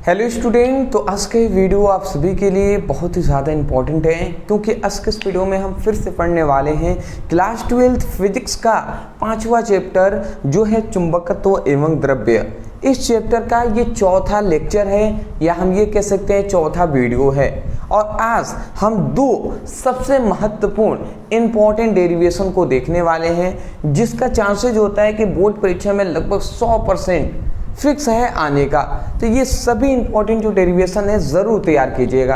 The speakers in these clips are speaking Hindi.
हेलो स्टूडेंट, तो आज का ये वीडियो आप सभी के लिए बहुत ही ज़्यादा इम्पॉर्टेंट है क्योंकि आज के इस वीडियो में हम फिर से पढ़ने वाले हैं क्लास 12 फिजिक्स का 5वां चैप्टर जो है चुंबकत्व एवं द्रव्य। इस चैप्टर का ये चौथा लेक्चर है या हम ये कह सकते हैं चौथा वीडियो है। और आज हम दो सबसे महत्वपूर्ण इम्पॉर्टेंट डेरिवेशन को देखने वाले हैं जिसका चांसेज होता है कि बोर्ड परीक्षा में लगभग 100% फिक्स है आने का। तो ये सभी इंपॉर्टेंट जो डेरिवेशन है ज़रूर तैयार कीजिएगा।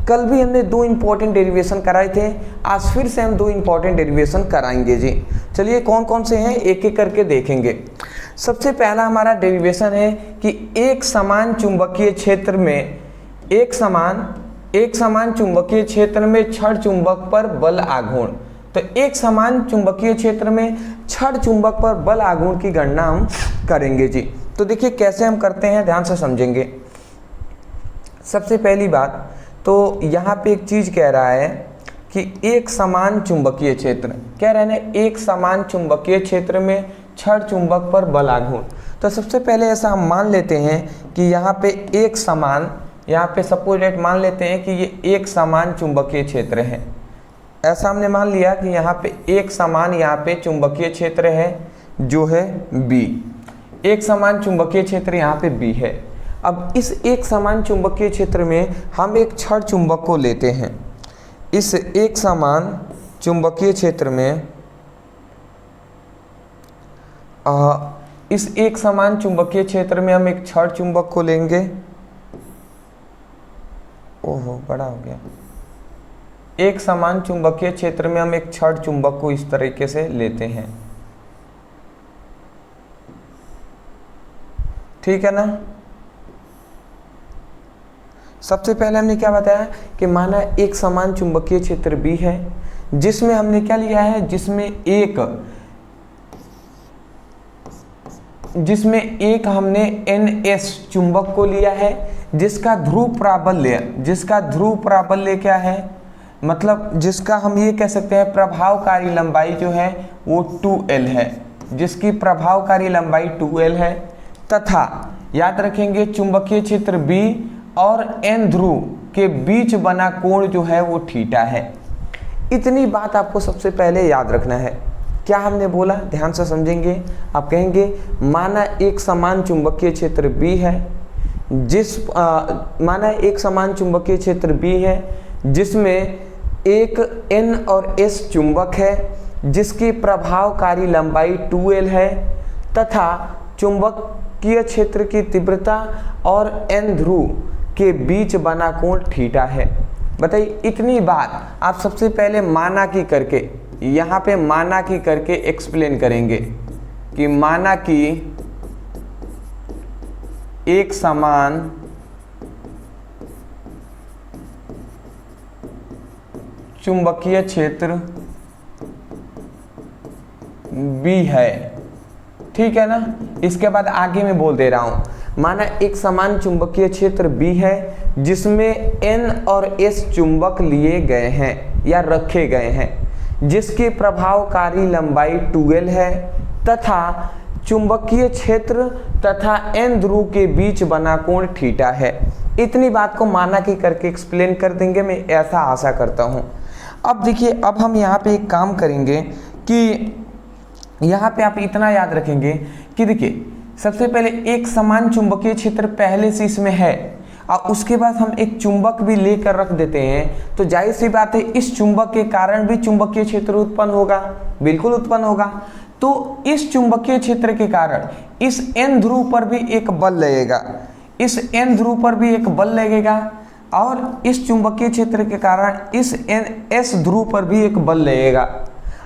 कल भी हमने दो इंपॉर्टेंट डेरिवेशन कराए थे, आज फिर से हम दो इंपॉर्टेंट डेरिवेशन कराएंगे जी। चलिए कौन कौन से हैं एक एक करके देखेंगे। सबसे पहला हमारा डेरिवेशन है कि एक समान चुंबकीय क्षेत्र में एक समान चुंबकीय क्षेत्र में छड़ चुंबक पर बल आघूर्ण। तो एक समान चुंबकीय क्षेत्र में छड़ चुंबक पर बल आघूर्ण की गणना हम करेंगे जी। तो देखिए कैसे हम करते हैं, ध्यान से समझेंगे। सबसे पहली बात तो यहाँ पे एक चीज़ कह रहा है कि एक समान चुंबकीय क्षेत्र कह रहे हैं, एक समान चुंबकीय क्षेत्र में छड़ चुंबक पर बल आघूर्ण। तो सबसे पहले ऐसा हम मान लेते हैं कि यहाँ पे एक समान, यहाँ पे सपोज डेट मान लेते हैं कि ये एक समान चुंबकीय क्षेत्र है। ऐसा हमने मान लिया कि यहाँ पे एक समान यहाँ पे चुंबकीय क्षेत्र है जो है बी। एक समान चुंबकीय क्षेत्र यहाँ पे बी है। अब इस एक समान चुंबकीय क्षेत्र में हम एक छड़ चुंबक को लेते हैं। इस एक समान चुंबकीय क्षेत्र में इस एक समान चुंबकीय क्षेत्र में हम एक छड़ चुंबक को लेंगे। ओहो बड़ा हो गया। एक समान चुंबकीय क्षेत्र में हम एक छड़ चुंबक को इस तरीके से लेते हैं, ठीक है ना। सबसे पहले हमने क्या बताया कि माना एक समान चुंबकीय क्षेत्र बी है जिसमें हमने क्या लिया है, जिसमें हमने NS चुंबक को लिया है जिसका ध्रुव प्राबल्य क्या है, मतलब जिसका हम ये कह सकते हैं प्रभावकारी लंबाई जो है वो 2L है, जिसकी प्रभावकारी लंबाई 2L है। तथा याद रखेंगे चुंबकीय क्षेत्र B और N ध्रुव के बीच बना कोण जो है वो थीटा है। इतनी बात आपको सबसे पहले याद रखना है। क्या हमने बोला, ध्यान से समझेंगे। आप कहेंगे माना एक समान चुंबकीय क्षेत्र B है माना एक समान चुंबकीय क्षेत्र B है जिसमें एक N और S चुंबक है जिसकी प्रभावकारी लंबाई 2L है तथा चुंबकीय क्षेत्र की तीव्रता और N ध्रुव के बीच बना कोण थीटा है। बताइए इतनी बात आप सबसे पहले माना की करके यहाँ पे माना की करके एक्सप्लेन करेंगे कि माना की एक समान चुंबकीय क्षेत्र B है, ठीक है ना। इसके बाद आगे मैं बोल दे रहा हूं, माना एक समान चुंबकीय क्षेत्र B है जिसमें N और S चुंबक लिए गए हैं या रखे गए हैं जिसकी प्रभावकारी लंबाई 2L है तथा चुंबकीय क्षेत्र तथा N ध्रुव के बीच बना कोण थीटा है। इतनी बात को माना की करके एक्सप्लेन कर देंगे, मैं ऐसा आशा करता हूं। अब देखिए, अब हम यहाँ पे एक काम करेंगे कि यहाँ पे आप इतना याद रखेंगे कि देखिए सबसे पहले एक समान चुंबकीय क्षेत्र पहले से इसमें है और उसके बाद हम एक चुंबक भी लेकर रख देते हैं तो जाहिर सी बात है इस चुंबक के कारण भी चुंबकीय क्षेत्र उत्पन्न होगा, बिल्कुल उत्पन्न होगा। तो इस चुंबकीय क्षेत्र के कारण इस N ध्रुव पर भी एक बल लगेगा, इस N ध्रुव पर भी एक बल लगेगा और इस चुंबकीय क्षेत्र के कारण इस S ध्रुव पर भी एक बल लगेगा।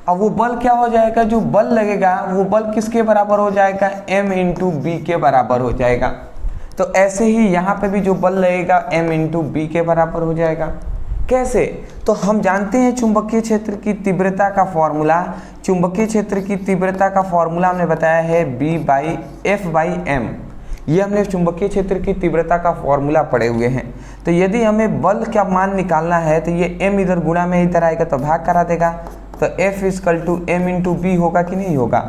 अब वो बल क्या हो जाएगा, जो बल लगेगा वो बल किसके बराबर हो जाएगा, M इंटू बी के बराबर हो जाएगा। तो ऐसे ही यहाँ पे भी जो बल लगेगा M इंटू बी के बराबर हो जाएगा। कैसे, तो हम जानते हैं चुंबकीय क्षेत्र की तीव्रता का फॉर्मूला, चुंबकीय क्षेत्र की तीव्रता का फॉर्मूला हमने बताया है B/F/m। ये हमने चुंबकीय क्षेत्र की तीव्रता का फॉर्मूला पढ़े हुए हैं। तो यदि हमें बल का मान निकालना है तो ये M इधर गुणा में इधर आएगा तो भाग करा देगा, तो F = M इंटू बी होगा कि नहीं होगा।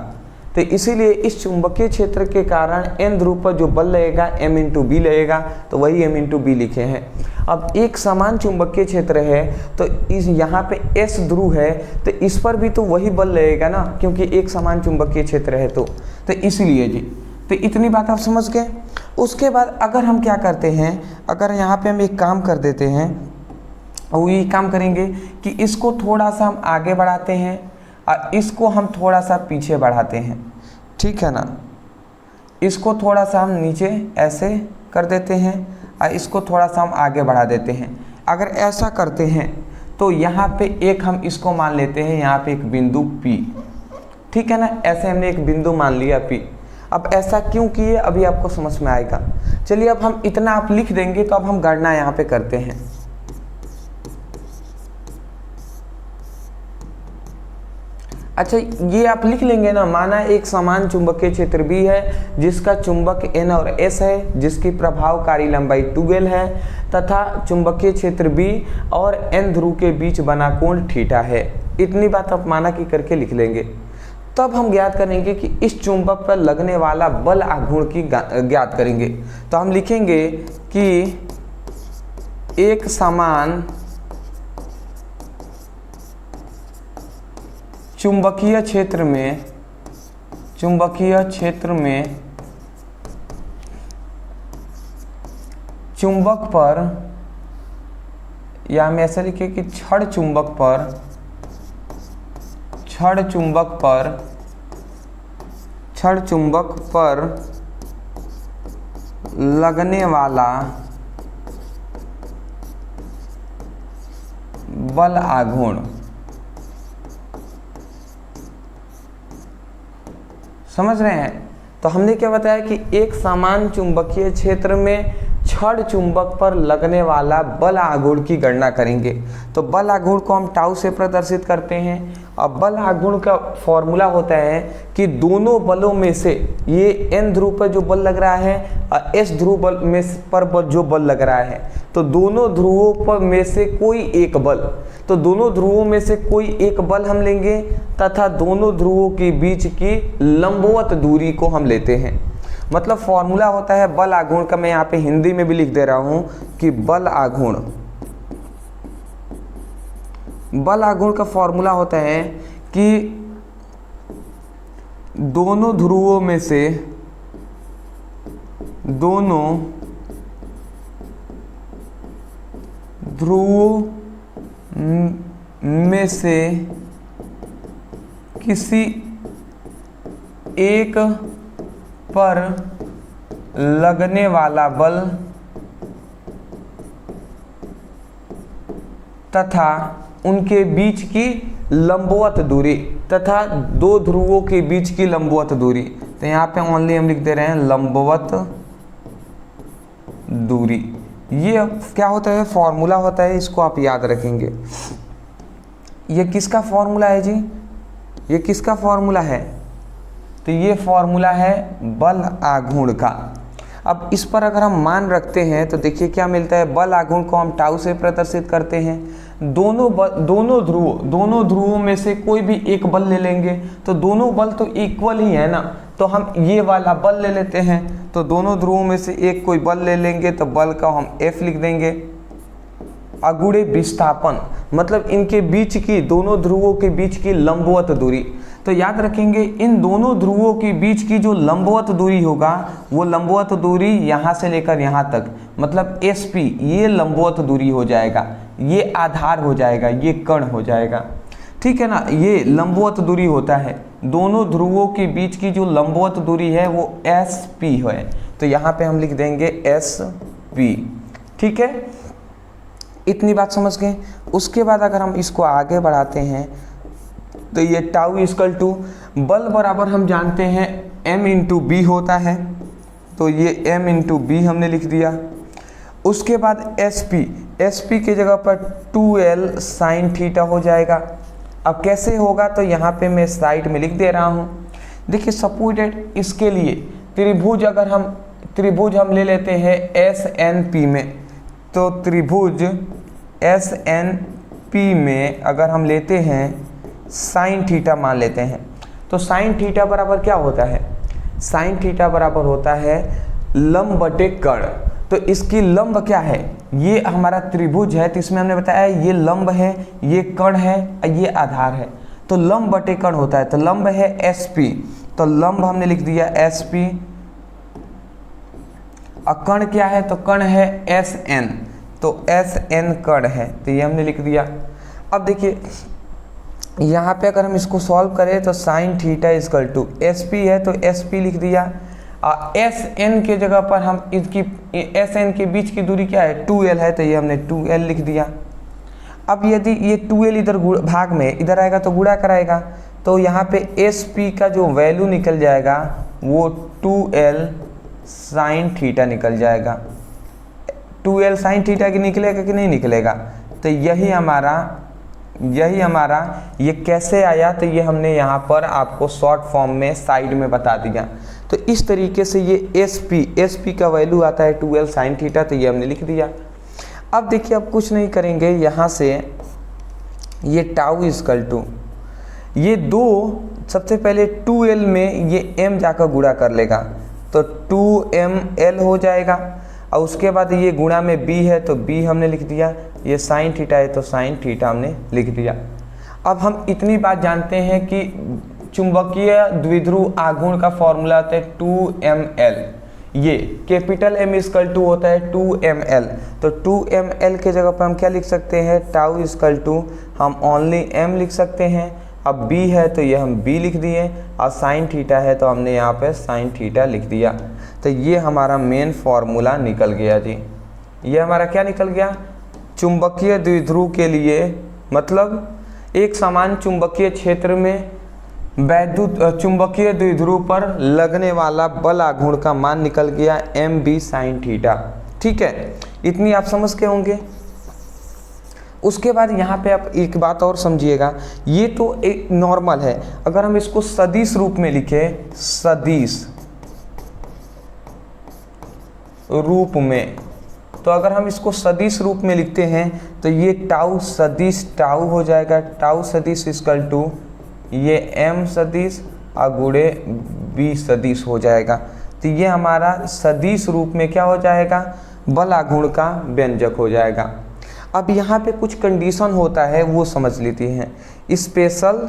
तो इसीलिए इस चुंबकीय क्षेत्र के कारण n ध्रुव पर जो बल लगेगा m इंटू बी लगेगा, तो वही m इंटू बी लिखे हैं। अब एक समान चुंबकीय क्षेत्र है तो इस यहाँ पे s ध्रुव है तो इस पर भी तो वही बल लगेगा ना, क्योंकि एक समान चुंबकीय क्षेत्र है तो इसीलिए जी। तो इतनी बात आप समझ गए। उसके बाद अगर हम क्या करते हैं, अगर यहाँ पे हम एक काम कर देते हैं, वो ये काम करेंगे कि इसको थोड़ा सा हम आगे बढ़ाते हैं और इसको हम थोड़ा सा पीछे बढ़ाते हैं, ठीक है ना। इसको थोड़ा सा हम नीचे ऐसे कर देते हैं और इसको थोड़ा सा हम आगे बढ़ा देते हैं। अगर ऐसा करते हैं तो यहाँ पे एक हम इसको मान लेते हैं, यहाँ पे एक बिंदु P, ठीक है ना। ऐसे हमने एक बिंदु मान लिया P। अब ऐसा क्यों किए अभी आपको समझ में आएगा। चलिए अब हम इतना आप लिख देंगे तो अब हम गणना यहाँ पे करते हैं। अच्छा ये आप लिख लेंगे ना, माना एक समान चुंबकीय क्षेत्र B है जिसका चुंबक N और S है, जिसकी प्रभावकारी लंबाई 2L है तथा चुंबकीय क्षेत्र B और N ध्रुव के बीच बना कोण थीटा है। इतनी बात आप माना कि करके लिख लेंगे। तब हम ज्ञात करेंगे कि इस चुंबक पर लगने वाला बल आघूर्ण की ज्ञात करेंगे। तो हम लिखेंगे कि एक समान चुंबकीय क्षेत्र में चुंबक पर, या हम ऐसे लिखे कि छड़ चुंबक पर लगने वाला बल आघूर्ण, समझ रहे हैं। तो हमने क्या बताया कि एक समान चुंबकीय क्षेत्र में छड़ चुंबक पर लगने वाला बल आघूर्ण की गणना करेंगे। तो बल आघूर्ण को हम टाउ से प्रदर्शित करते हैं। अब बल आघूर्ण का फॉर्मूला होता है कि दोनों बलों में से, ये n ध्रुव पर जो बल लग रहा है और s ध्रुव बल में पर जो बल लग रहा है, तो दोनों ध्रुवों पर में से कोई एक बल, तो दोनों ध्रुवों में से कोई एक बल हम लेंगे तथा दोनों ध्रुवों के बीच की लंबवत दूरी को हम लेते हैं। मतलब फॉर्मूला होता है बल आघूर्ण का, मैं यहाँ पे हिंदी में भी लिख दे रहा हूँ कि बल आघूर्ण का फॉर्मूला होता है कि दोनों ध्रुवों में से किसी एक पर लगने वाला बल तथा उनके बीच की लंबवत दूरी, तथा दो ध्रुवों के बीच की लंबवत दूरी। तो यहाँ पे ओनली हम लिख दे रहे हैं लंबवत दूरी। ये क्या होता है, फॉर्मूला होता है, इसको आप याद रखेंगे। ये किसका फॉर्मूला है जी, ये किसका फॉर्मूला है, तो ये फॉर्मूला है बल आघूर्ण का। अब इस पर अगर हम मान रखते हैं तो देखिए क्या मिलता है, बल आघूर्ण को हम टाउ से प्रदर्शित करते हैं। दोनों ध्रुवों में से कोई भी एक बल ले लेंगे, तो दोनों बल तो इक्वल ही है ना, तो हम ये वाला बल ले लेते हैं। तो दोनों ध्रुवों में से एक कोई बल ले लेंगे तो बल का हम F लिख देंगे। अगुणे विस्थापन मतलब इनके बीच की, दोनों ध्रुवों के बीच की लंबवत दूरी। तो याद रखेंगे इन दोनों ध्रुवों के बीच की जो लंबवत दूरी होगा, वो लंबवत दूरी यहाँ से लेकर यहाँ तक, मतलब SP, ये लंबवत दूरी हो जाएगा, ये आधार हो जाएगा, ये कण हो जाएगा, ठीक है ना। ये लंबवत दूरी होता है, दोनों ध्रुवों के बीच की जो लंबवत दूरी है वो SP है। तो यहाँ पे हम लिख देंगे SP, ठीक है। इतनी बात समझ गए। उसके बाद अगर हम इसको आगे बढ़ाते हैं तो ये टाउ इक्वल टू बल बराबर हम जानते हैं m इंटू बी होता है, तो ये m इंटू बी हमने लिख दिया। उसके बाद SP की जगह पर 2L साइन थीटा हो जाएगा। अब कैसे होगा, तो यहाँ पे मैं साइड में लिख दे रहा हूँ। देखिए सपोर्टेड इसके लिए त्रिभुज हम ले लेते हैं SNP में, तो त्रिभुज SNP में अगर हम लेते हैं साइन थीटा मान लेते हैं, तो साइन थीटा बराबर क्या होता है, साइन थीटा बराबर होता है लंब बटे कर्ण। तो इसकी लंब क्या है, ये हमारा त्रिभुज है, तो इसमें हमने बताया ये लंब है, ये कर्ण है, ये आधार है, तो लंब बटे कर्ण होता है। तो लंब है SP, तो लंब हमने लिख दिया SP, और कर्ण क्या है, तो कर्ण है SN, तो SN कर्ण है, तो ये हमने लिख दिया। अब देखिए यहाँ पे अगर हम इसको सॉल्व करें तो sine theta equal to SP है, तो SP लिख दिया, और SN के जगह पर हम इसकी SN के बीच की दूरी क्या है 2L है, तो ये हमने 2L लिख दिया। अब यदि ये 2L इधर भाग में इधर आएगा तो गुणा कराएगा, तो यहाँ पे SP का जो वैल्यू निकल जाएगा वो 2L साइन थीटा निकल जाएगा। 2L साइन थीटा की निकलेगा कि नहीं निकलेगा, तो यही हमारा ये कैसे आया, तो ये हमने यहाँ पर आपको शॉर्ट फॉर्म में साइड में बता दिया। तो इस तरीके से ये SP का वैल्यू आता है 2L साइन थीटा, तो ये हमने लिख दिया। अब देखिए अब कुछ नहीं करेंगे, यहाँ से ये टाउ इजकल टू ये दो, सबसे पहले 2L में ये m जाकर गुणा कर लेगा, तो 2mL हो जाएगा, और उसके बाद ये गुणा में b है, तो b हमने लिख दिया, ये साइन थीटा है तो साइन थीटा हमने लिख दिया। अब हम इतनी बात जानते हैं कि चुंबकीय द्विध्रुव आघूर्ण का फॉर्मूला होता है 2mL, ये कैपिटल M इजकल टू होता है 2mL, तो 2mL के जगह पर हम क्या लिख सकते हैं, टाउ इजकल टू हम ओनली m लिख सकते हैं। अब b है तो ये हम b लिख दिए, और साइन थीटा है तो हमने यहाँ पे साइन थीटा लिख दिया। तो ये हमारा मेन फॉर्मूला निकल गया जी। ये हमारा क्या निकल गया, चुंबकीय द्विध्रुव के लिए, मतलब एक समान चुंबकीय क्षेत्र में वैद्युत चुंबकीय द्विध्रुव पर लगने वाला बल आघूर्ण का मान निकल गया mb साइन थीटा। ठीक है, इतनी आप समझ के होंगे। उसके बाद यहाँ पे आप एक बात और समझिएगा, ये तो एक नॉर्मल है, अगर हम इसको सदिश रूप में लिखें, सदिश रूप में, तो अगर हम इसको सदिश रूप में लिखते हैं तो ये टाउ सदिश टाउ हो जाएगा, टाउ सदिश इजकल टू ये m सदिश और गुणे b सदिश हो जाएगा। तो ये हमारा सदिश रूप में क्या हो जाएगा, बल आघूर्ण का व्यंजक हो जाएगा। अब यहाँ पे कुछ कंडीशन होता है वो समझ लेते हैं। Special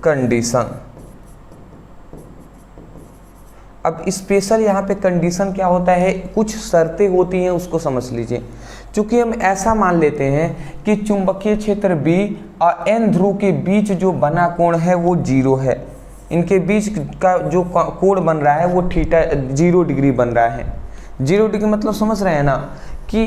condition. अब स्पेशल यहाँ पे कंडीशन क्या होता है, कुछ शर्तें होती हैं, उसको समझ लीजिए। चूंकि हम ऐसा मान लेते हैं कि चुंबकीय क्षेत्र B और N ध्रुव के बीच जो बना कोण है वो 0 है, इनके बीच का जो कोण बन रहा है वो थीटा 0 डिग्री बन रहा है। 0 डिग्री मतलब समझ रहे हैं ना, कि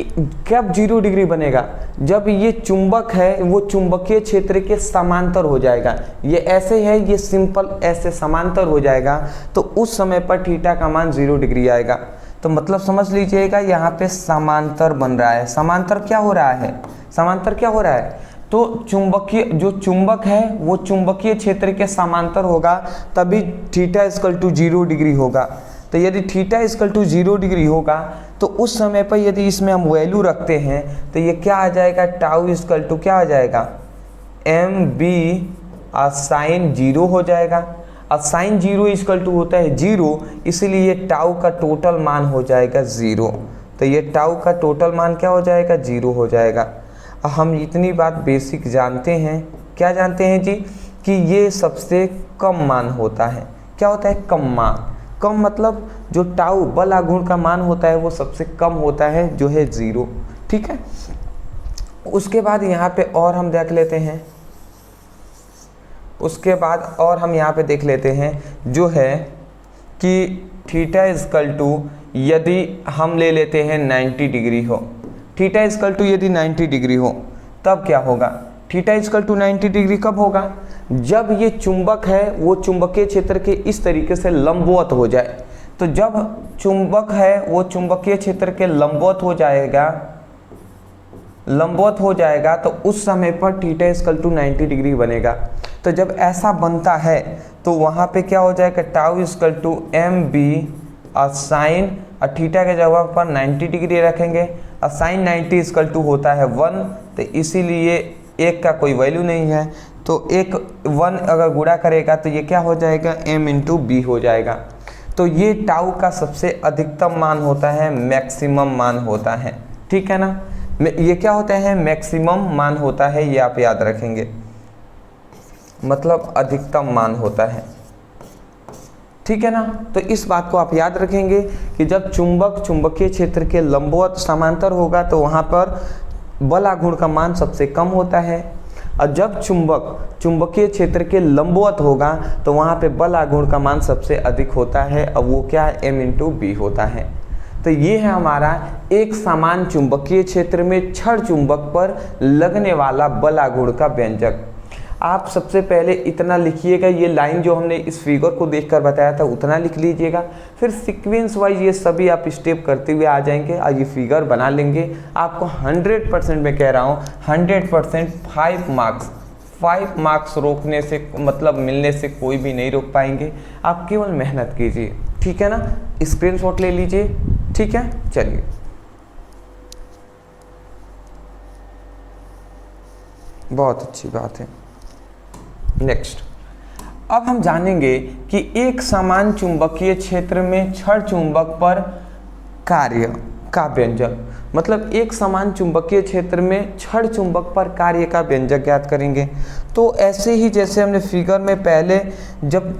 कब 0 डिग्री बनेगा, जब ये चुंबक है वो चुंबकीय क्षेत्र के समांतर हो जाएगा। ये ऐसे है, ये सिंपल ऐसे समांतर हो जाएगा, तो उस समय पर थीटा का मान 0 डिग्री आएगा। तो मतलब समझ लीजिएगा यहाँ पे समांतर बन रहा है। समांतर क्या हो रहा है, समांतर क्या हो रहा है, तो चुंबकीय जो चुंबक है वो चुंबकीय क्षेत्र के समांतर होगा, तभी थीटा इजकल टू 0 डिग्री होगा। तो यदि थीटा इजकल टू 0 डिग्री होगा तो उस समय पर यदि इसमें हम वैल्यू रखते हैं तो ये क्या आ जाएगा, टाउ इजकल टू क्या आ जाएगा, mb और साइन 0 हो जाएगा। अब साइन 0 इजकल टू होता है 0, इसीलिए टाउ का टोटल मान हो जाएगा 0। तो ये टाउ का टोटल मान क्या हो जाएगा, 0 हो जाएगा। अब हम इतनी बात बेसिक जानते हैं, क्या जानते हैं जी, कि ये सबसे कम मान होता है। क्या होता है, कम मान। कम मतलब जो टाउ बल आघूर्ण का मान होता है वो सबसे कम होता है, जो है 0। ठीक है, उसके बाद यहाँ पे और हम देख लेते हैं, उसके बाद और हम यहाँ पे देख लेते हैं जो है कि थीटा इजकल टू यदि हम ले लेते हैं 90 डिग्री हो, थीटा इजकल टू यदि 90 डिग्री हो तब क्या होगा, थीटा इजकल टू 90 डिग्री कब होगा, जब ये चुंबक है वो चुंबकीय क्षेत्र के इस तरीके से लंबवत हो जाए। तो जब चुंबक है वो चुंबकीय क्षेत्र के लंबवत हो जाएगा तो उस समय पर थीटा इजकल टू 90 डिग्री बनेगा। तो जब ऐसा बनता है तो वहाँ पे क्या हो जाएगा, टाउ इजकल टू mb और साइन और थीटा के जगह पर 90 डिग्री रखेंगे, और साइन 90 इजकल टू होता है 1, तो इसीलिए एक का कोई वैल्यू नहीं है, तो एक 1 अगर गुणा करेगा तो ये क्या हो जाएगा, m इंटू बी हो जाएगा। तो ये टाउ का सबसे अधिकतम मान होता है, मैक्सिमम मान होता है, ठीक है ना। ये क्या होता है, मैक्सिमम मान होता है, ये आप याद रखेंगे, मतलब अधिकतम मान होता है, ठीक है ना। तो इस बात को आप याद रखेंगे कि जब चुंबक चुंबकीय क्षेत्र के लंबवत समांतर होगा तो वहाँ पर बल आघूर्ण का मान सबसे कम होता है, और जब चुंबक चुंबकीय क्षेत्र के लंबवत होगा तो वहाँ पे बल आघूर्ण का मान सबसे अधिक होता है, और वो क्या है, m इंटू बी होता है। तो ये है हमारा एक समान चुंबकीय क्षेत्र में छड़ चुंबक पर लगने वाला बल आघूर्ण का व्यंजक। आप सबसे पहले इतना लिखिएगा, ये लाइन जो हमने इस फिगर को देखकर बताया था उतना लिख लीजिएगा, फिर सीक्वेंस वाइज ये सभी आप स्टेप करते हुए आ जाएंगे और ये फिगर बना लेंगे। आपको 100% मैं कह रहा हूँ 100% 5 मार्क्स रोकने से मतलब मिलने से कोई भी नहीं रोक पाएंगे, आप केवल मेहनत कीजिए, ठीक है ना। स्क्रीनशॉट ले लीजिए, ठीक है। चलिए बहुत अच्छी बात है। नेक्स्ट, अब हम जानेंगे कि एक समान चुंबकीय क्षेत्र में छड़ चुंबक पर कार्य का व्यंजक, मतलब एक समान चुंबकीय क्षेत्र में छड़ चुंबक पर कार्य का व्यंजक ज्ञात करेंगे। तो ऐसे ही जैसे हमने फिगर में पहले जब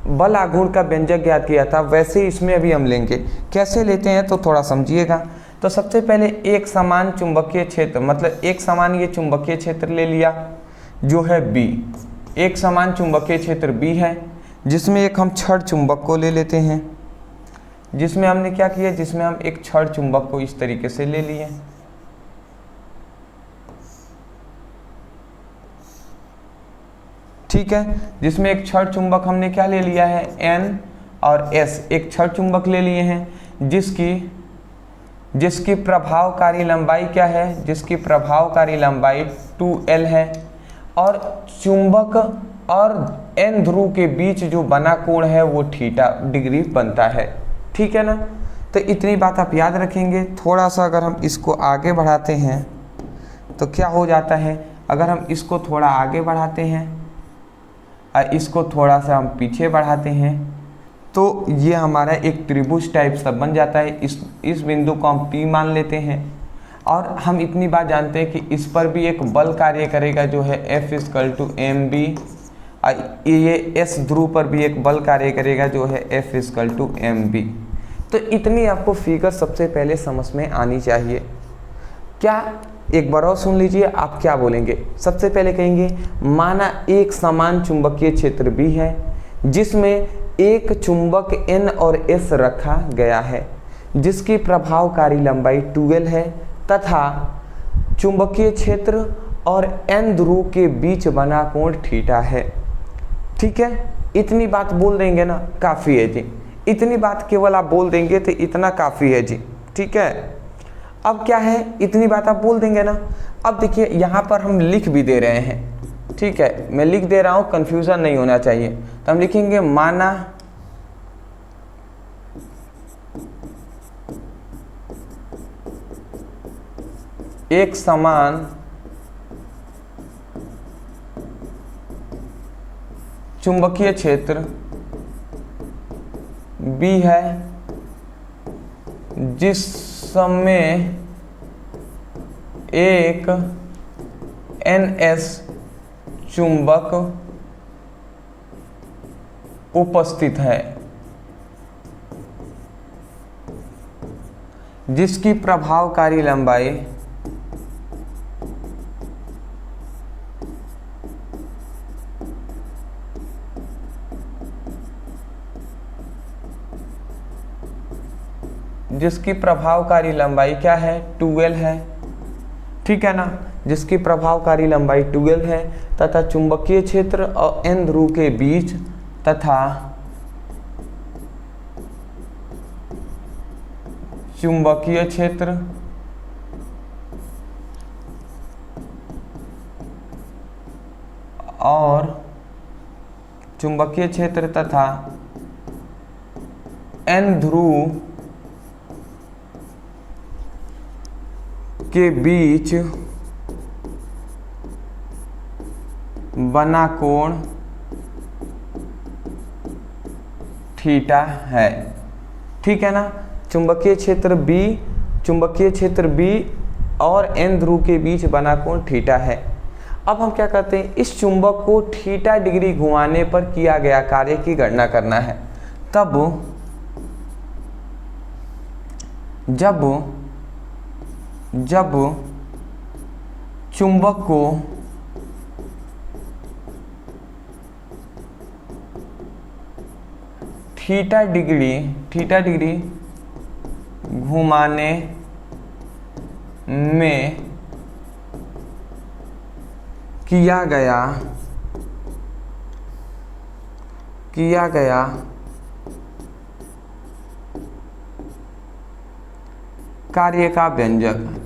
बल आघूर्ण का व्यंजक ज्ञात किया था, वैसे ही इसमें अभी हम लेंगे। कैसे लेते हैं तो थोड़ा समझिएगा। तो सबसे पहले एक समान चुंबकीय क्षेत्र, मतलब एक समान ये चुंबकीय क्षेत्र ले लिया जो है B, एक समान चुंबकीय क्षेत्र B है, जिसमें एक हम छड़ चुंबक को ले लेते हैं, जिसमें हमने क्या किया, जिसमें हम एक छड़ चुंबक को इस तरीके से ले लिए, ठीक है। जिसमें एक छड़ चुंबक हमने क्या ले लिया है, N और S, एक छड़ चुंबक ले लिए हैं जिसकी प्रभावकारी लंबाई क्या है, जिसकी प्रभावकारी लंबाई 2L है, और चुंबक और N ध्रुव के बीच जो बना कोण है वो थीटा डिग्री बनता है, ठीक है ना। तो इतनी बात आप याद रखेंगे। थोड़ा सा अगर हम इसको आगे बढ़ाते हैं तो क्या हो जाता है, अगर हम इसको थोड़ा आगे बढ़ाते हैं और इसको थोड़ा सा हम पीछे बढ़ाते हैं तो ये हमारा एक त्रिभुज टाइप सा बन जाता है। इस बिंदु को हम P मान लेते हैं, और हम इतनी बात जानते हैं कि इस पर भी एक बल कार्य करेगा जो है F = mb, और ये S ध्रुव पर भी एक बल कार्य करेगा जो है F = mb। तो इतनी आपको फिगर सबसे पहले समझ में आनी चाहिए। क्या, एक बार और सुन लीजिए आप क्या बोलेंगे। सबसे पहले कहेंगे माना एक समान चुंबकीय क्षेत्र B है जिसमें एक चुंबक N और S रखा गया है, जिसकी प्रभावकारी लंबाई 2L है तथा चुंबकीय क्षेत्र और N ध्रुव के बीच बना कोण थीटा है, ठीक है। इतनी बात बोल देंगे ना, काफ़ी है जी। इतनी बात केवल आप बोल देंगे तो इतना काफ़ी है जी, ठीक है। अब क्या है, इतनी बात आप बोल देंगे ना। अब देखिए यहाँ पर हम लिख भी दे रहे हैं, ठीक है, मैं लिख दे रहा हूँ, कन्फ्यूज़न नहीं होना चाहिए। तो हम लिखेंगे माना एक समान चुंबकीय क्षेत्र B है जिसमें एक NS चुंबक उपस्थित है, जिसकी प्रभावकारी लंबाई क्या है, 2L है, ठीक है ना। जिसकी प्रभावकारी लंबाई 2L है तथा चुंबकीय क्षेत्र और N ध्रुव के बीच तथा चुंबकीय क्षेत्र तथा N ध्रुव के बीच बना कोण थीटा है। ठीक है ना। चुंबकीय क्षेत्र B और n ध्रुव के बीच बना कोण थीटा है। अब हम क्या करते हैं, इस चुंबक को थीटा डिग्री घुमाने पर किया गया कार्य की गणना करना है। तब जब चुंबक को थीटा डिग्री घुमाने में किया गया कार्य का व्यंजक।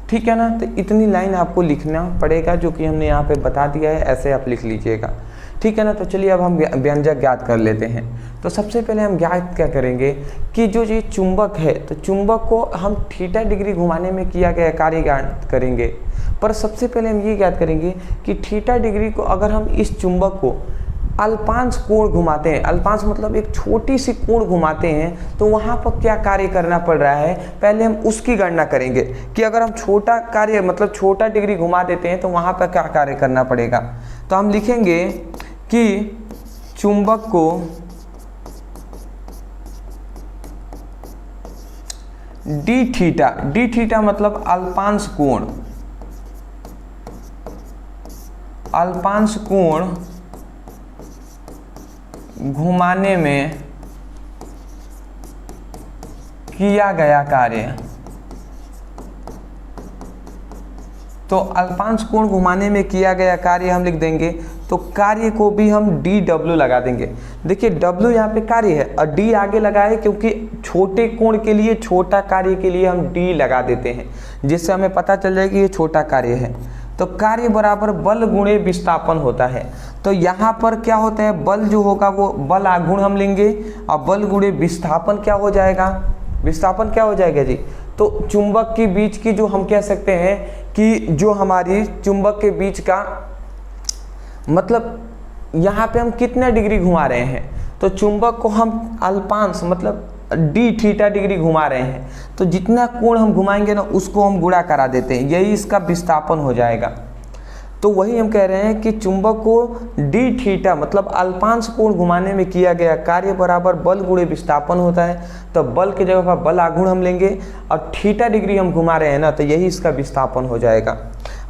ठीक है ना। तो इतनी लाइन आपको लिखना पड़ेगा जो कि हमने यहाँ पे बता दिया है, ऐसे आप लिख लीजिएगा। ठीक है ना। तो चलिए अब हम व्यंजक ज्ञात कर लेते हैं। तो सबसे पहले हम ज्ञात क्या करेंगे कि जो ये चुंबक है, तो चुंबक को हम थीटा डिग्री घुमाने में किया गया कार्य ज्ञात करेंगे। पर सबसे पहले हम ये ज्ञात करेंगे कि थीटा डिग्री को अगर हम इस चुंबक को अल्पांश कोण घुमाते हैं, अल्पांश मतलब एक छोटी सी कोण घुमाते हैं, तो वहाँ पर क्या कार्य करना पड़ रहा है, पहले हम उसकी गणना करेंगे कि अगर हम छोटा कार्य मतलब छोटा डिग्री घुमा देते हैं तो वहाँ पर क्या कार्य करना पड़ेगा। तो हम लिखेंगे कि चुंबक को डी थीटा मतलब अल्पांश कोण घुमाने में किया गया कार्य। तो अल्पांश कोण घुमाने में किया गया कार्य हम लिख देंगे। तो कार्य को भी हम DW लगा देंगे। देखिए W यहाँ पे कार्य है और D आगे लगाए क्योंकि छोटे कोण के लिए, छोटा कार्य के लिए हम D लगा देते हैं, जिससे हमें पता चल जाए कि ये छोटा कार्य है। तो कार्य बराबर बल गुणे विस्थापन होता है। तो यहाँ पर क्या होता है, बल जो होगा वो बल आघूर्ण हम लेंगे और बल गुणे विस्थापन क्या हो जाएगा, विस्थापन क्या हो जाएगा जी। तो चुंबक के बीच की जो हम कह सकते हैं कि जो हमारी चुंबक के बीच का मतलब यहाँ पे हम कितना डिग्री घुमा रहे हैं, तो चुंबक को हम अल्पांश मतलब डी थीटा डिग्री घुमा रहे हैं, तो जितना कोण हम घुमाएंगे ना उसको हम गुणा करा देते हैं, यही इसका विस्थापन हो जाएगा। तो वही हम कह रहे हैं कि चुंबक को डी थीटा मतलब अल्पांश कोण घुमाने में किया गया कार्य बराबर बल गुणे विस्थापन होता है। तो बल की जगह पर बल आघूर्ण हम लेंगे और थीटा डिग्री हम घुमा रहे हैं ना, तो यही इसका विस्थापन हो जाएगा।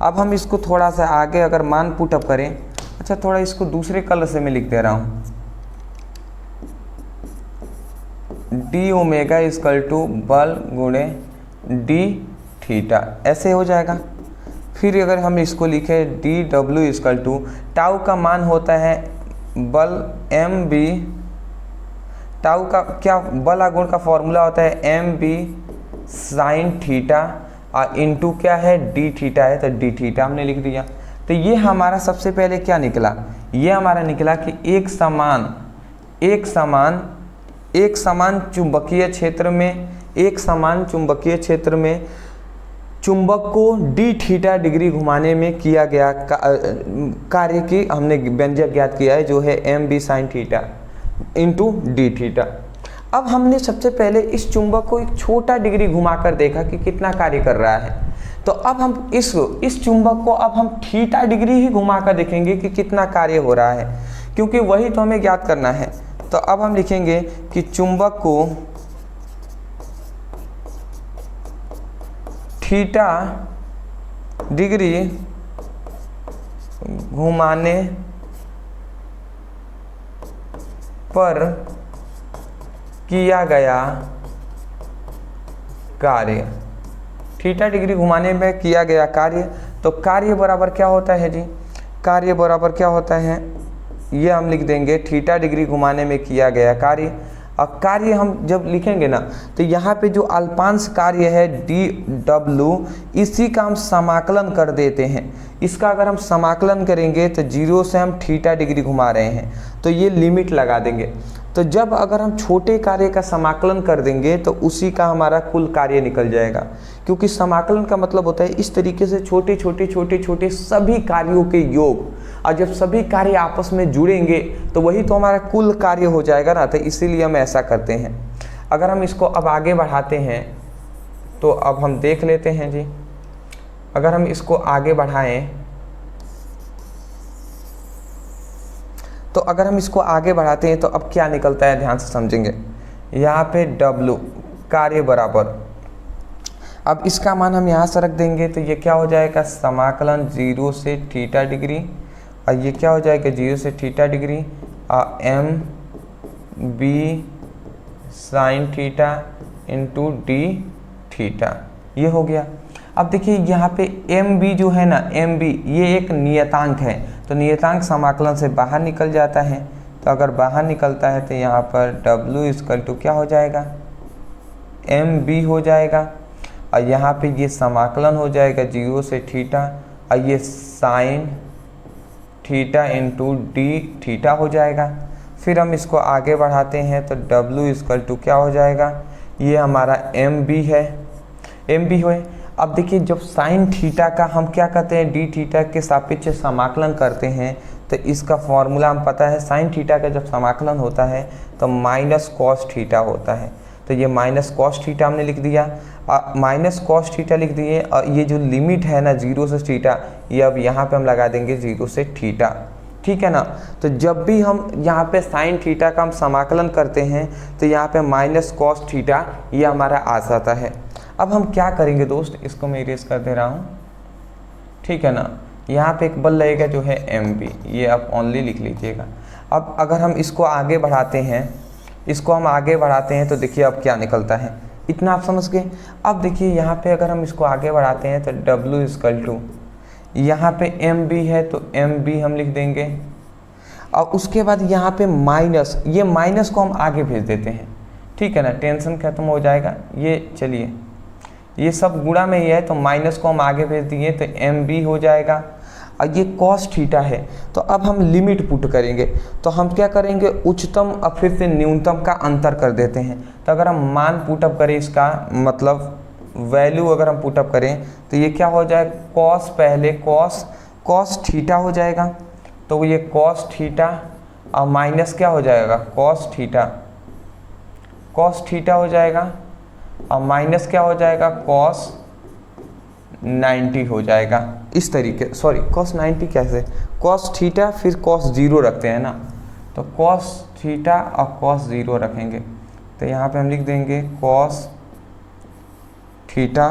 अब हम इसको थोड़ा सा आगे अगर मान पुटअप करें, अच्छा थोड़ा इसको दूसरे कलर से मैं लिख दे रहा हूँ, डी ओमेगा इक्वल टू बल गुणे डी थीटा, ऐसे हो जाएगा। फिर अगर हम इसको लिखें डी डब्ल्यू इक्वल टू टाउ का मान होता है बल एम बी, टाउ का क्या बल आघूर्ण का फॉर्मूला होता है एम बी साइन थीटा और इंटू क्या है डी थीटा है, तो डी थीटा हमने लिख दिया। तो ये हमारा सबसे पहले क्या निकला, ये हमारा निकला कि एक समान चुंबकीय क्षेत्र में चुंबक को डी थीटा डिग्री घुमाने में किया गया कार्य की हमने व्यंजक ज्ञात किया है, जो है m b sine theta into d theta. अब हमने सबसे पहले इस चुंबक को एक छोटा डिग्री घुमाकर देखा कि कितना कार्य कर रहा है। तो अब हम इस चुंबक को अब हम थीटा डिग्री ही घुमाकर देखेंगे कि कितना कार्य हो रहा है, क्योंकि वही तो हमें ज्ञात करना है। तो अब हम लिखेंगे कि चुंबक को थीटा डिग्री घुमाने पर किया गया कार्य, थीटा डिग्री घुमाने में किया गया कार्य। तो कार्य बराबर क्या होता है जी, कार्य बराबर क्या होता है, ये हम लिख देंगे थीटा डिग्री घुमाने में किया गया कार्य। और कार्य हम जब लिखेंगे ना, तो यहाँ पे जो अल्पांश कार्य है डी डब्ल्यू, इसी का हम समाकलन कर देते हैं। इसका अगर हम समाकलन करेंगे तो 0 से हम थीटा डिग्री घुमा रहे हैं, तो ये लिमिट लगा देंगे। तो जब अगर हम छोटे कार्य का समाकलन कर देंगे तो उसी का हमारा कुल कार्य निकल जाएगा, क्योंकि समाकलन का मतलब होता है इस तरीके से छोटे छोटे सभी कार्यों के योग, और जब सभी कार्य आपस में जुड़ेंगे तो वही तो हमारा कुल कार्य हो जाएगा ना। तो इसीलिए हम ऐसा करते हैं। अगर हम इसको अब आगे बढ़ाते हैं तो अब हम देख लेते हैं जी, अगर हम इसको आगे बढ़ाएं तो अगर हम इसको आगे बढ़ाते हैं तो अब क्या निकलता है, ध्यान से समझेंगे। यहाँ पे W कार्य बराबर, अब इसका मान हम यहाँ से रख देंगे तो ये क्या हो जाएगा, समाकलन 0 से थीटा डिग्री, और ये क्या हो जाएगा 0 से theta degree m b sign theta into d theta, ये हो गया। अब देखिए यहाँ पे एम बी जो है ना, एम बी ये एक नियतांक है, तो नियतांक समाकलन से बाहर निकल जाता है। तो अगर बाहर निकलता है तो यहाँ पर W इक्वल टू क्या हो जाएगा, एम बी हो जाएगा, और यहाँ पे ये समाकलन हो जाएगा 0 से थीटा, और ये sign theta into d theta हो जाएगा। फिर हम इसको आगे बढ़ाते हैं तो W इक्वल टू क्या हो जाएगा, ये हमारा एम बी है, एम बी हो। अब देखिए जब साइन थीटा का हम क्या करते हैं, डी थीटा के सापेक्ष समाकलन करते हैं, तो इसका फॉर्मूला हम पता है, साइन थीटा का जब समाकलन होता है तो माइनस कॉस थीटा होता है। तो ये माइनस कॉस थीटा हमने लिख दिया, माइनस कॉस थीटा लिख दिए, और ये जो लिमिट है ना 0 से थीटा, ये अब यहाँ पे हम लगा देंगे 0 से थीटा, ठीक है ना। तो जब भी हम यहाँ पे साइन थीटा का हम समाकलन करते हैं तो यहाँ पे माइनस कॉस थीटा ये हमारा आ जाता है। अब हम क्या करेंगे दोस्त, इसको मैं इरेज कर दे रहा हूँ, ठीक है ना। यहाँ पे एक बल लगेगा जो है एम बी, ये आप ओनली लिख लीजिएगा। अब अगर हम इसको आगे बढ़ाते हैं, इसको हम आगे बढ़ाते हैं तो देखिए अब क्या निकलता है, इतना आप समझ गए। अब देखिए यहाँ पे अगर हम इसको आगे बढ़ाते हैं तो W इक्वल टू, यहाँ पे एम बी है तो एम बी हम लिख देंगे, और उसके बाद यहाँ पे माइनस, ये माइनस को हम आगे भेज देते हैं, ठीक है ना, टेंशन खत्म हो जाएगा। ये चलिए ये सब गुणा में ही है तो माइनस को हम आगे भेज दिए तो एम बी हो जाएगा, और ये कॉस थीटा है। तो अब हम लिमिट पुट करेंगे, तो हम क्या करेंगे, उच्चतम और फिर से न्यूनतम का अंतर कर देते हैं। तो अगर हम मान पुटअप करें, इसका मतलब वैल्यू अगर हम पुटअप करें तो ये क्या हो जाएगा, कॉस पहले कॉस थीटा हो जाएगा, तो ये कॉस थीटा और माइनस क्या हो जाएगा, कॉस थीटा हो जाएगा, और माइनस क्या हो जाएगा, कॉस 90 हो जाएगा। इस तरीके, सॉरी कॉस 90 कैसे, कॉस थीटा फिर कॉस 0 रखते हैं ना, तो कॉस थीटा और कॉस 0 रखेंगे। तो यहाँ पे हम लिख देंगे कॉस थीटा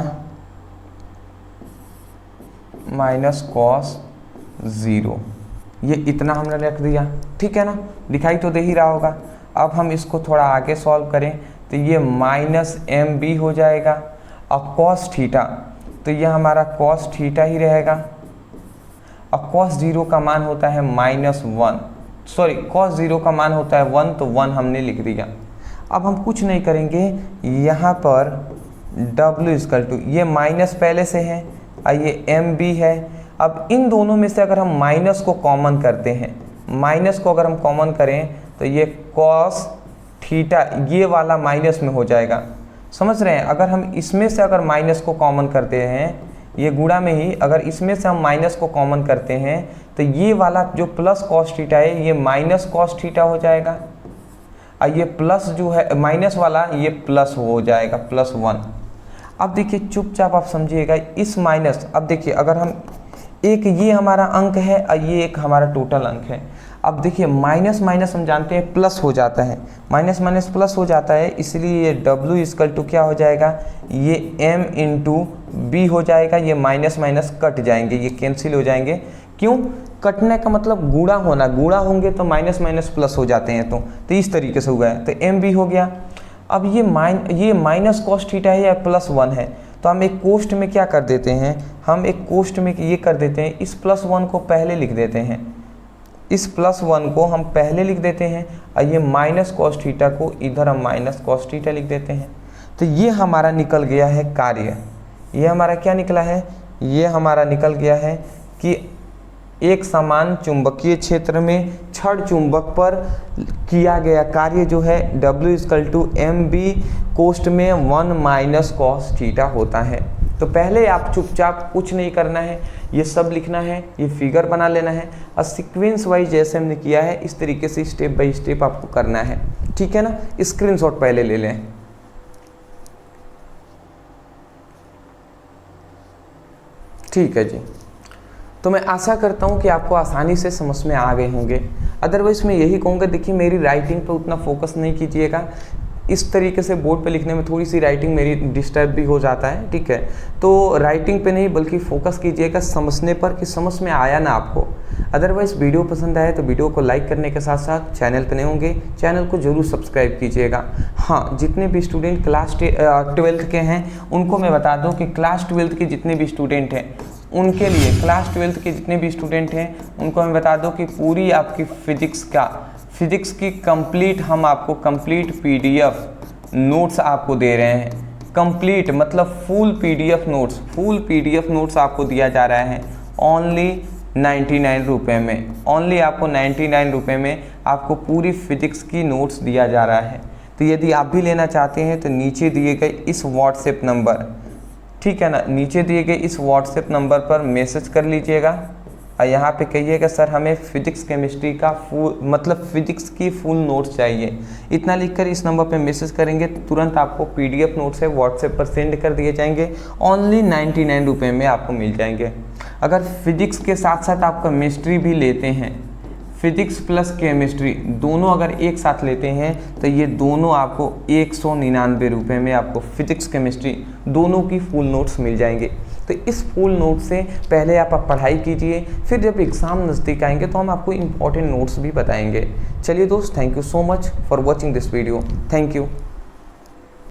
माइनस कॉस 0, ये इतना हमने रख दिया, ठीक है ना, दिखाई तो दे ही रहा होगा। अब हम इसको थोड़ा आगे सॉल्व करें तो ये माइनस एम बी हो जाएगा, और कॉस थीटा तो ये हमारा कॉस थीटा ही रहेगा, और कॉस 0 का मान होता है -1, सॉरी कॉस 0 का मान होता है 1, तो 1 हमने लिख दिया। अब हम कुछ नहीं करेंगे, यहाँ पर W इक्वल टू, ये माइनस पहले से है और ये एम बी है। अब इन दोनों में से अगर हम माइनस को कॉमन करते हैं, माइनस को अगर हम कॉमन करें तो ये कॉस थीटा ये वाला माइनस में हो जाएगा, समझ रहे हैं। अगर हम इसमें से अगर माइनस को कॉमन करते हैं, ये गुणा में ही अगर इसमें से हम माइनस को कॉमन करते हैं तो ये वाला जो प्लस कॉस थीटा है ये माइनस कॉस थीटा हो जाएगा, और ये प्लस जो है माइनस वाला ये प्लस हो जाएगा, +1। अब देखिए चुपचाप आप समझिएगा, इस माइनस, अब देखिए अगर हम एक ये हमारा अंक है और ये एक हमारा टोटल अंक है। अब देखिए माइनस माइनस हम जानते हैं प्लस हो जाता है, माइनस माइनस प्लस हो जाता है, इसलिए ये W इक्वल टू क्या हो जाएगा, ये M इंटू बी हो जाएगा। ये माइनस माइनस कट जाएंगे, ये कैंसिल हो जाएंगे। क्यों कटने का मतलब गुणा होना, गुणा होंगे तो माइनस माइनस प्लस हो जाते हैं, तो इस तरीके से हुआ है, तो एम बी हो गया। अब ये माइनस कॉस थीटा है या +1 है, तो हम एक कोष्ठ में क्या कर देते हैं, हम एक कोष्ठ में ये कर देते हैं, इस +1 को पहले लिख देते हैं, इस +1 को हम पहले लिख देते हैं, और ये माइनस कॉस थीटा को इधर हम माइनस कॉस थीटा लिख देते हैं। तो ये हमारा निकल गया है कार्य, ये हमारा क्या निकला है, ये हमारा निकल गया है कि एक समान चुंबकीय क्षेत्र में छड़ चुंबक पर किया गया कार्य जो है W=mb कोष्ठ में 1 - cos थीटा होता है। तो पहले आप चुपचाप कुछ नहीं करना है, ये सब लिखना है, ये फिगर बना लेना है और सीक्वेंस वाइज जैसे हमने किया है इस तरीके से स्टेप बाय स्टेप आपको करना है, ठीक है ना। स्क्रीनशॉट पहले ले लें। ठीक है जी, तो मैं आशा करता हूँ कि आपको आसानी से समझ में आ गए होंगे। अदरवाइज मैं यही कहूँगा, देखिए मेरी राइटिंग पे उतना फोकस नहीं कीजिएगा, इस तरीके से बोर्ड पे लिखने में थोड़ी सी राइटिंग मेरी डिस्टर्ब भी हो जाता है, ठीक है। तो राइटिंग पे नहीं बल्कि फोकस कीजिएगा समझने पर कि समझ में आया ना आपको। अदरवाइज वीडियो पसंद आए तो वीडियो को लाइक करने के साथ साथ चैनल पे नए होंगे चैनल को जरूर सब्सक्राइब कीजिएगा। हाँ, जितने भी स्टूडेंट क्लास 12th के हैं उनको मैं बता दूँ कि क्लास 12th के जितने भी स्टूडेंट हैं उनके लिए, क्लास 12th के जितने भी स्टूडेंट हैं उनको मैं बता दूँ कि पूरी आपकी फिजिक्स की कंप्लीट हम आपको कंप्लीट PDF नोट्स आपको दे रहे हैं। कंप्लीट मतलब फुल PDF नोट्स आपको दिया जा रहा है ओनली 99 रुपये में। ओनली आपको 99 रुपये में आपको पूरी फिजिक्स की नोट्स दिया जा रहा है। तो यदि आप भी लेना चाहते हैं तो नीचे दिए गए इस व्हाट्सएप नंबर, ठीक है ना, नीचे दिए गए इस व्हाट्सएप नंबर पर मैसेज कर लीजिएगा और यहाँ पे कहिएगा सर हमें फिजिक्स केमिस्ट्री का फिजिक्स की फुल नोट्स चाहिए। इतना लिखकर इस नंबर पे मैसेज करेंगे तो तुरंत आपको PDF नोट्स है व्हाट्सएप पर सेंड कर दिए जाएंगे। ओनली 99 रुपये में आपको मिल जाएंगे। अगर फिजिक्स के साथ साथ आप केमिस्ट्री भी लेते हैं, फिजिक्स प्लस केमिस्ट्री दोनों अगर एक साथ लेते हैं तो ये दोनों आपको 199 रुपये में आपको फिजिक्स केमिस्ट्री दोनों की फुल नोट्स मिल जाएंगे। तो इस फुल नोट से पहले आप पढ़ाई कीजिए, फिर जब एग्ज़ाम नज़दीक आएंगे तो हम आपको इम्पॉर्टेंट नोट्स भी बताएंगे। चलिए दोस्त, thank you so much for watching this video. Thank you.